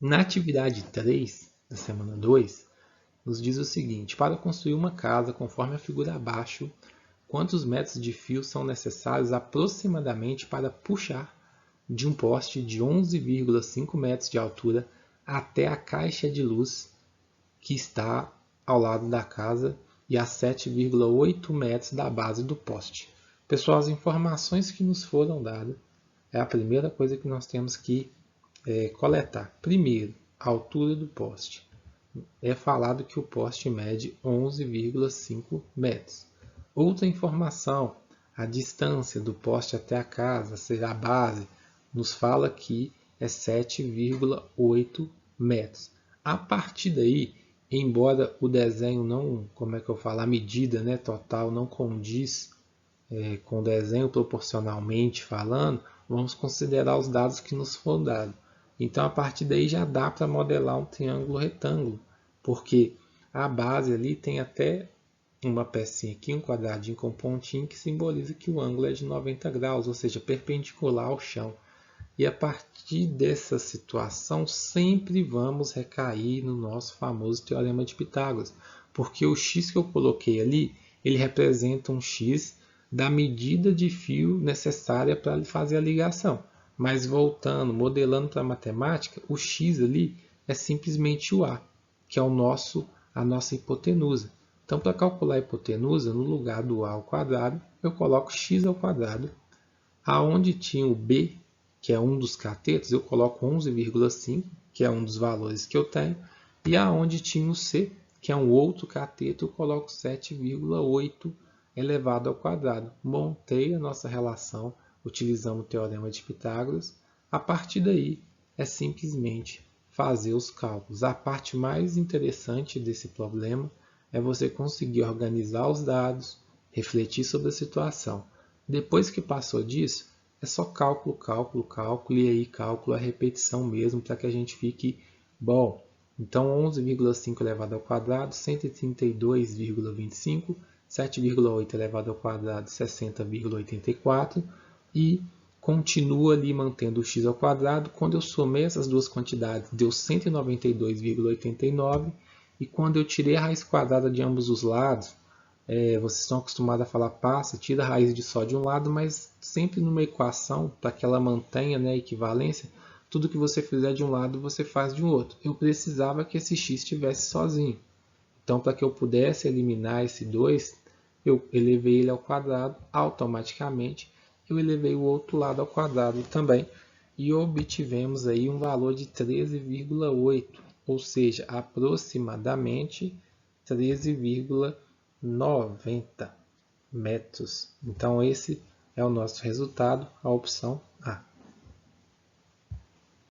Na atividade 3 da semana 2, nos diz o seguinte: para construir uma casa conforme a figura abaixo, quantos metros de fio são necessários aproximadamente para puxar de um poste de 11,5 metros de altura até a caixa de luz que está ao lado da casa e a 7,8 metros da base do poste? Pessoal, as informações que nos foram dadas é a primeira coisa que nós temos que coletar. Primeiro, a altura do poste. É falado que o poste mede 11,5 metros. Outra informação, a distância do poste até a casa, seja a base, nos fala que é 7,8 metros. A partir daí, embora o desenho não, como é que eu falo, a medida, né, total não condiz com o desenho proporcionalmente falando, vamos considerar os dados que nos foram dados. Então, a partir daí já dá para modelar um triângulo retângulo, porque a base ali tem até uma pecinha aqui, um quadradinho com pontinho, que simboliza que o ângulo é de 90 graus, ou seja, perpendicular ao chão. E a partir dessa situação, sempre vamos recair no nosso famoso Teorema de Pitágoras, porque o x que eu coloquei ali, ele representa um x da medida de fio necessária para fazer a ligação. Mas voltando, modelando para a matemática, o x ali é simplesmente o a, que é a nossa hipotenusa. Então, para calcular a hipotenusa, no lugar do a ao quadrado, eu coloco x ao quadrado. Aonde tinha o b, que é um dos catetos, eu coloco 11,5, que é um dos valores que eu tenho. E aonde tinha o c, que é um outro cateto, eu coloco 7,8 elevado ao quadrado. Montei a nossa relação utilizando o Teorema de Pitágoras. A partir daí, é simplesmente fazer os cálculos. A parte mais interessante desse problema é você conseguir organizar os dados, refletir sobre a situação. Depois que passou disso, é só cálculo, cálculo, cálculo, e aí cálculo é repetição mesmo, para que a gente fique bom. Então, 11,5 elevado ao quadrado, 132,25, 7,8 elevado ao quadrado, 60,84, e continua ali mantendo o x ao quadrado. Quando eu somei essas duas quantidades, deu 192,89, e quando eu tirei a raiz quadrada de ambos os lados, vocês estão acostumados a falar passa, tira a raiz de só de um lado, mas sempre numa equação, para que ela mantenha, né, a equivalência, tudo que você fizer de um lado, você faz de um outro. Eu precisava que esse x estivesse sozinho. Então, para que eu pudesse eliminar esse 2, eu elevei ele ao quadrado, automaticamente eu elevei o outro lado ao quadrado também, e obtivemos aí um valor de 13,8, ou seja, aproximadamente 13,90 metros. Então, esse é o nosso resultado, a opção A.